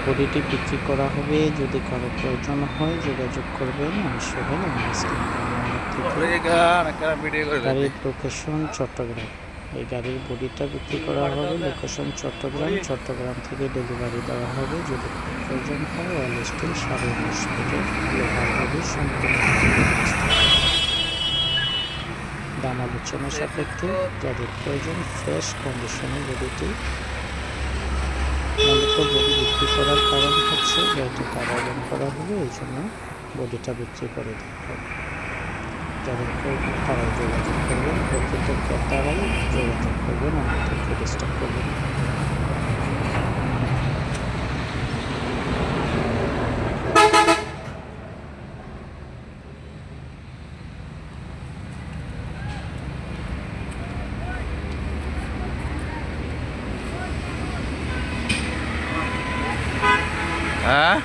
বডিটি বিক্রি করা হবে। যদি কারো প্রয়োজন হয় যোগাযোগ করবেন। আমি সোহেল, আমার গাড়ির লোকেশন চট্টগ্রাম। এই গাড়ির বডিটা বিক্রি করা হবে, লোকেশন চট্টগ্রাম। চট্টগ্রাম থেকে ডেলিভারি দেওয়া হবে। যদি কারো প্রয়োজন হয় অয়েল স্টিল 19.5 থেকে লোহার বডি সম্পূর্ণ দাম আলোচনা সাপেক্ষে। যাদের প্রয়োজন ফ্রেশ কন্ডিশনের বডিটি, মূলত বডি বিক্রি করার কারণ হচ্ছে গাড়িটা কাভারিং করা হবে, এই জন্য বডিটা বিক্রি করে দেওয়া হবে। যাদের প্রয়োজন তারাই যোগাযোগ করবেন, প্রকৃত ক্রেতারাই যোগাযোগ করবেন, আমাদেরকে ডিস্টার্ব করবেন। হ্যাঁ।